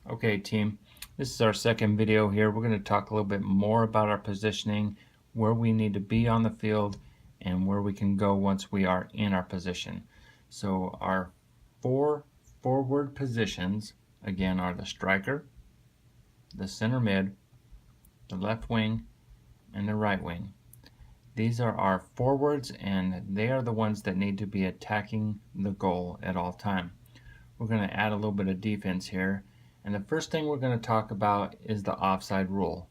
Okay, team, this is our second video here. We're going to talk a little bit more about our positioning, where we need to be on the field, and where we can go once we are in our position. So our 4 forward positions, again, are the striker, the center mid, the left wing, and the right wing. These are our forwards, and they are the ones that need to be attacking the goal at all time. We're going to add a little bit of defense here. And the first thing we're going to talk about is the offside rule.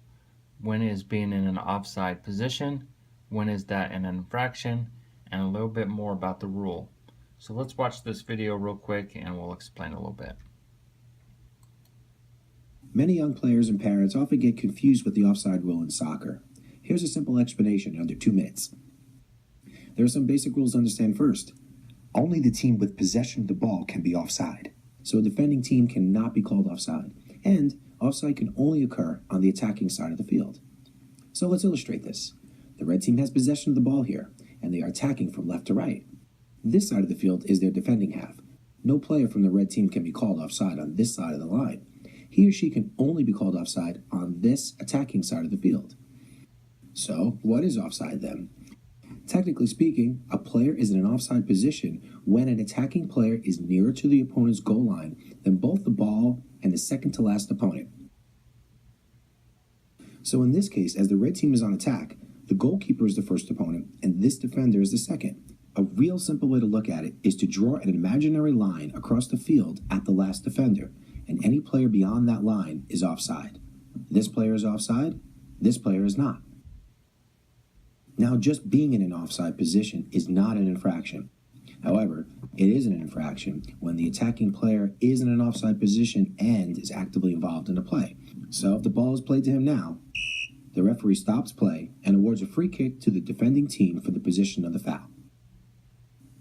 When is being in an offside position? When is that an infraction? And a little bit more about the rule. So let's watch this video real quick and we'll explain a little bit. Many young players and parents often get confused with the offside rule in soccer. Here's a simple explanation under 2 minutes. There are some basic rules to understand first. Only the team with possession of the ball can be offside. So a defending team cannot be called offside, and offside can only occur on the attacking side of the field. So let's illustrate this. The red team has possession of the ball here, and they are attacking from left to right. This side of the field is their defending half. No player from the red team can be called offside on this side of the line. He or she can only be called offside on this attacking side of the field. So what is offside then? Technically speaking, a player is in an offside position when an attacking player is nearer to the opponent's goal line than both the ball and the second to last opponent. So in this case, as the red team is on attack, the goalkeeper is the first opponent and this defender is the second. A real simple way to look at it is to draw an imaginary line across the field at the last defender, and any player beyond that line is offside. This player is offside, this player is not. Now, just being in an offside position is not an infraction. However, it is an infraction when the attacking player is in an offside position and is actively involved in the play. So if the ball is played to him now, the referee stops play and awards a free kick to the defending team for the position of the foul.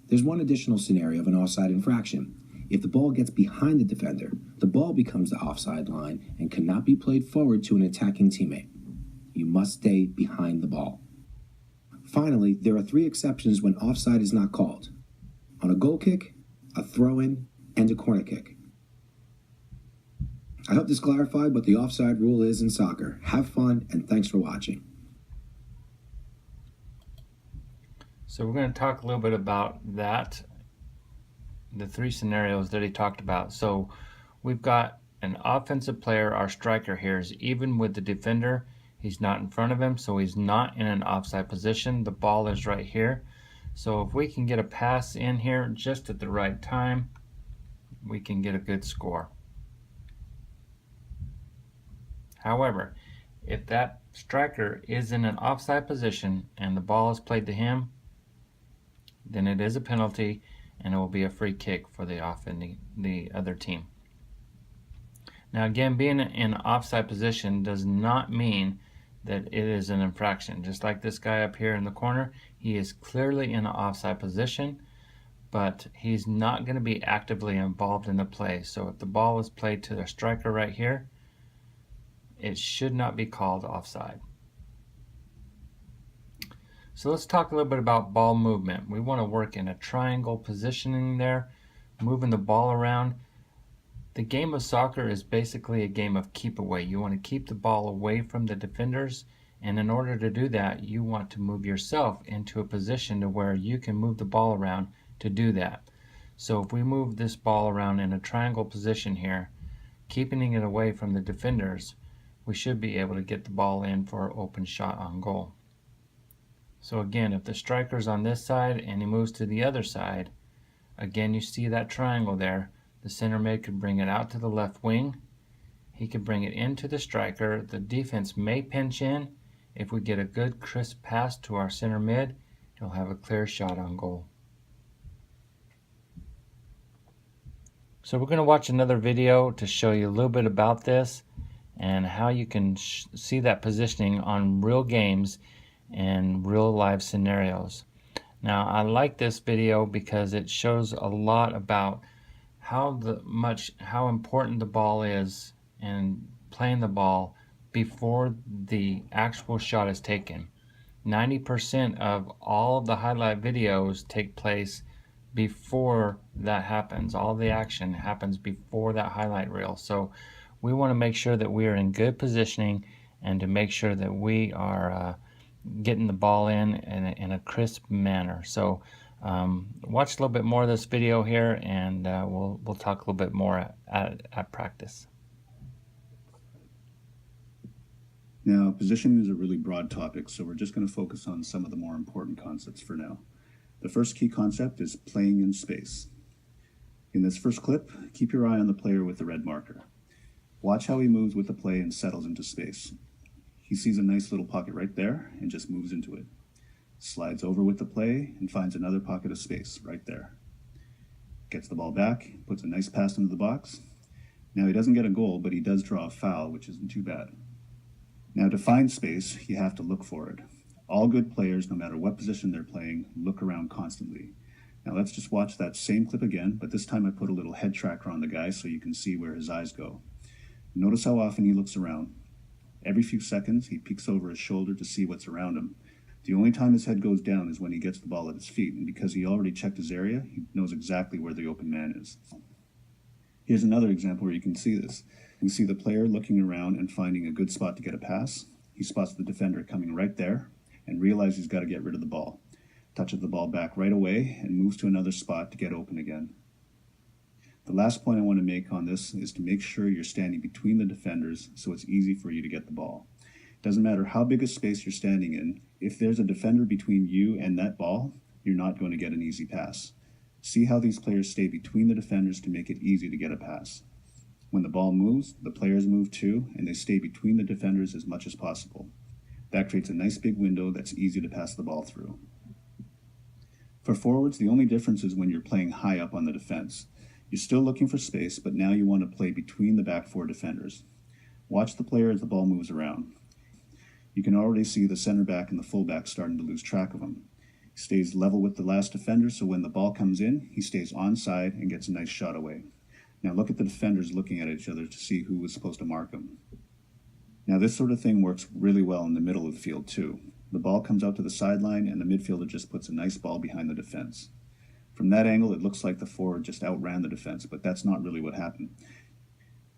There's one additional scenario of an offside infraction. If the ball gets behind the defender, the ball becomes the offside line and cannot be played forward to an attacking teammate. You must stay behind the ball. Finally, there are 3 exceptions when offside is not called: on a goal kick, a throw-in, and a corner kick. I hope this clarified what the offside rule is in soccer. Have fun, and thanks for watching. So we're going to talk a little bit about that, the 3 scenarios that he talked about. So we've got an offensive player, our striker here is even with the defender. He's not in front of him, so he's not in an offside position. The ball is right here. So if we can get a pass in here just at the right time, we can get a good score. However, if that striker is in an offside position and the ball is played to him, then it is a penalty and it will be a free kick for the other team. Now again, being in an offside position does not mean that it is an infraction. Just like this guy up here in the corner, he is clearly in an offside position, but he's not going to be actively involved in the play. So if the ball is played to the striker right here, it should not be called offside. So let's talk a little bit about ball movement. We want to work in a triangle positioning there, moving the ball around. The game of soccer is basically a game of keep away. You want to keep the ball away from the defenders, and in order to do that, you want to move yourself into a position to where you can move the ball around to do that. So if we move this ball around in a triangle position here, keeping it away from the defenders, we should be able to get the ball in for an open shot on goal. So again, if the striker's on this side and he moves to the other side, again you see that triangle there. The center mid could bring it out to the left wing. He could bring it into the striker. The defense may pinch in. If we get a good crisp pass to our center mid, he'll have a clear shot on goal. So we're going to watch another video to show you a little bit about this and how you can see that positioning on real games and real life scenarios. Now I like this video because it shows a lot about how important the ball is and playing the ball before the actual shot is taken. 90% of all of the highlight videos take place before that happens. All the action happens before that highlight reel. So we want to make sure that we are in good positioning and to make sure that we are getting the ball in a crisp manner. So watch a little bit more of this video here, and we'll talk a little bit more at practice. Now, positioning is a really broad topic, so we're just going to focus on some of the more important concepts for now. The first key concept is playing in space. In this first clip, keep your eye on the player with the red marker. Watch how he moves with the play and settles into space. He sees a nice little pocket right there and just moves into it. Slides over with the play and finds another pocket of space right there. Gets the ball back, puts a nice pass into the box. Now he doesn't get a goal, but he does draw a foul, which isn't too bad. Now to find space, you have to look for it. All good players, no matter what position they're playing, look around constantly. Now let's just watch that same clip again, but this time I put a little head tracker on the guy so you can see where his eyes go. Notice how often he looks around. Every few seconds, he peeks over his shoulder to see what's around him. The only time his head goes down is when he gets the ball at his feet, and because he already checked his area, he knows exactly where the open man is. Here's another example where you can see this. You see the player looking around and finding a good spot to get a pass. He spots the defender coming right there and realizes he's got to get rid of the ball. Touches the ball back right away and moves to another spot to get open again. The last point I want to make on this is to make sure you're standing between the defenders so it's easy for you to get the ball. It doesn't matter how big a space you're standing in, if there's a defender between you and that ball, you're not going to get an easy pass. See how these players stay between the defenders to make it easy to get a pass. When the ball moves, the players move too, and they stay between the defenders as much as possible. That creates a nice big window that's easy to pass the ball through. For forwards, the only difference is when you're playing high up on the defense. You're still looking for space, but now you want to play between the back four defenders. Watch the player as the ball moves around. You can already see the center back and the fullback starting to lose track of him. He stays level with the last defender, so when the ball comes in, he stays onside and gets a nice shot away. Now look at the defenders looking at each other to see who was supposed to mark him. Now this sort of thing works really well in the middle of the field too. The ball comes out to the sideline and the midfielder just puts a nice ball behind the defense. From that angle, it looks like the forward just outran the defense, but that's not really what happened.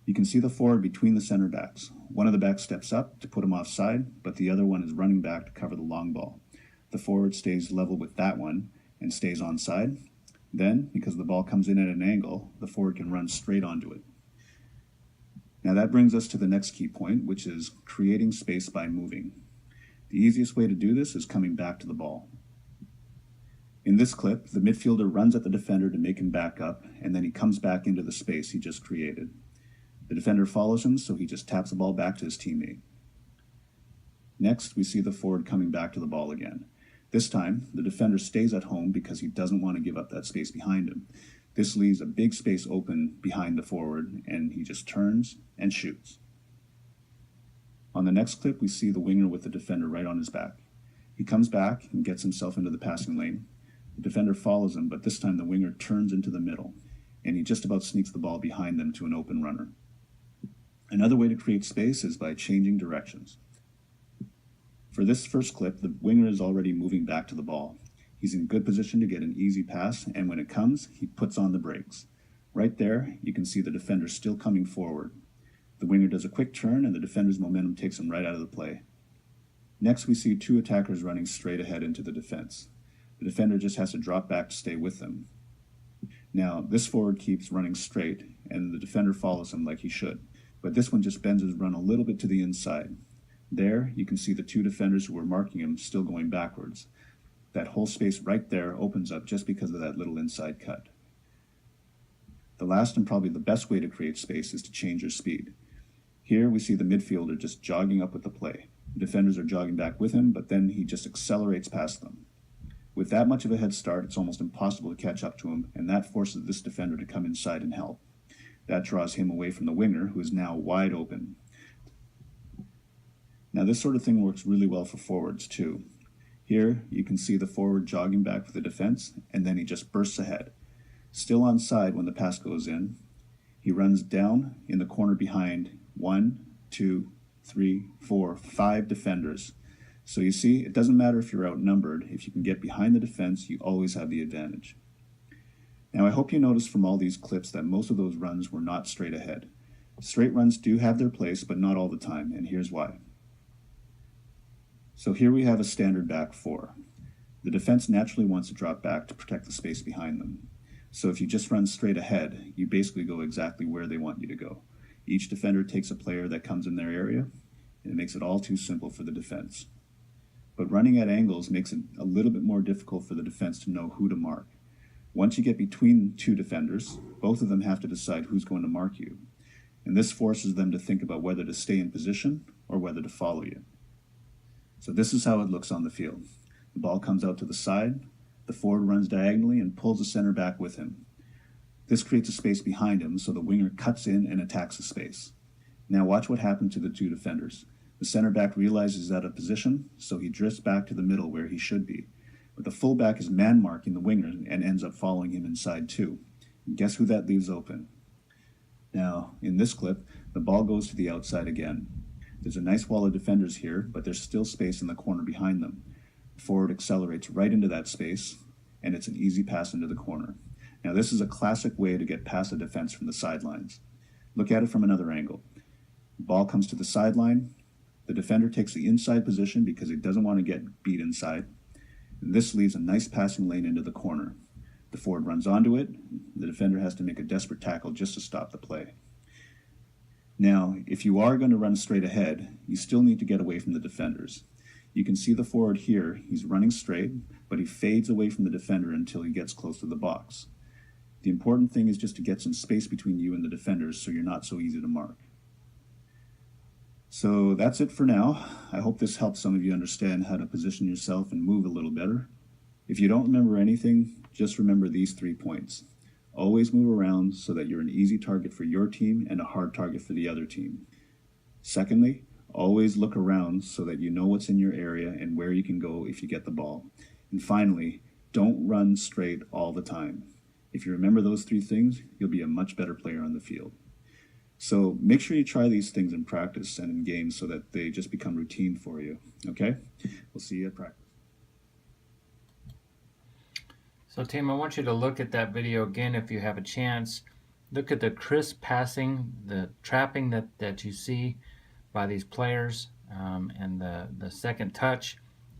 You can see the forward between the center backs. One of the backs steps up to put him offside, but the other one is running back to cover the long ball. The forward stays level with that one and stays onside. Then, because the ball comes in at an angle, the forward can run straight onto it. Now that brings us to the next key point, which is creating space by moving. The easiest way to do this is coming back to the ball. In this clip, the midfielder runs at the defender to make him back up, and then he comes back into the space he just created. The defender follows him, so he just taps the ball back to his teammate. Next, we see the forward coming back to the ball again. This time, the defender stays at home because he doesn't want to give up that space behind him. This leaves a big space open behind the forward, and he just turns and shoots. On the next clip, we see the winger with the defender right on his back. He comes back and gets himself into the passing lane. The defender follows him, but this time the winger turns into the middle, and he just about sneaks the ball behind them to an open runner. Another way to create space is by changing directions. For this first clip, the winger is already moving back to the ball. He's in good position to get an easy pass, and when it comes, he puts on the brakes. Right there, you can see the defender still coming forward. The winger does a quick turn, and the defender's momentum takes him right out of the play. Next, we see two attackers running straight ahead into the defense. The defender just has to drop back to stay with them. Now, this forward keeps running straight, and the defender follows him like he should. But this one just bends his run a little bit to the inside. There, you can see the two defenders who were marking him still going backwards. That whole space right there opens up just because of that little inside cut. The last and probably the best way to create space is to change your speed. Here we see the midfielder just jogging up with the play. The defenders are jogging back with him, but then he just accelerates past them. With that much of a head start, it's almost impossible to catch up to him, and that forces this defender to come inside and help. That draws him away from the winger, who is now wide open. Now this sort of thing works really well for forwards too. Here you can see the forward jogging back for the defense, and then he just bursts ahead. Still onside when the pass goes in, he runs down in the corner behind 1, 2, 3, 4, 5 defenders. So you see, it doesn't matter if you're outnumbered. If you can get behind the defense, you always have the advantage. Now I hope you noticed from all these clips that most of those runs were not straight ahead. Straight runs do have their place, but not all the time, and here's why. So here we have a standard back four. The defense naturally wants to drop back to protect the space behind them. So if you just run straight ahead, you basically go exactly where they want you to go. Each defender takes a player that comes in their area, and it makes it all too simple for the defense. But running at angles makes it a little bit more difficult for the defense to know who to mark. Once you get between two defenders, both of them have to decide who's going to mark you. And this forces them to think about whether to stay in position or whether to follow you. So this is how it looks on the field. The ball comes out to the side, the forward runs diagonally and pulls the center back with him. This creates a space behind him, so the winger cuts in and attacks the space. Now watch what happens to the two defenders. The center back realizes he's out of position, so he drifts back to the middle where he should be. But the fullback is man-marking the winger and ends up following him inside too. And guess who that leaves open? Now, in this clip, the ball goes to the outside again. There's a nice wall of defenders here, but there's still space in the corner behind them. The forward accelerates right into that space, and it's an easy pass into the corner. Now, this is a classic way to get past a defense from the sidelines. Look at it from another angle. The ball comes to the sideline. The defender takes the inside position because he doesn't want to get beat inside. And this leaves a nice passing lane into the corner. The forward runs onto it. The defender has to make a desperate tackle just to stop the play. Now, if you are going to run straight ahead, you still need to get away from the defenders. You can see the forward here. He's running straight, but he fades away from the defender until he gets close to the box. The important thing is just to get some space between you and the defenders so you're not so easy to mark. So that's it for now. I hope this helps some of you understand how to position yourself and move a little better. If you don't remember anything, just remember these 3 points. Always move around so that you're an easy target for your team and a hard target for the other team. Secondly, always look around so that you know what's in your area and where you can go if you get the ball. And finally, don't run straight all the time. If you remember those 3 things, you'll be a much better player on the field. So make sure you try these things in practice and in games so that they just become routine for you. Okay? We'll see you at practice. So team, I want you to look at that video again if you have a chance. Look at the crisp passing, the trapping that you see by these players, and the second touch,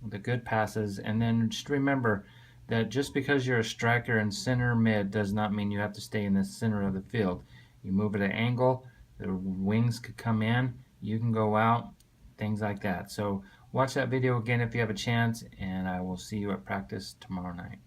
the good passes. And then just remember that just because you're a striker in center mid does not mean you have to stay in the center of the field. You move at an angle, the wings could come in, you can go out, things like that. So watch that video again if you have a chance, and I will see you at practice tomorrow night.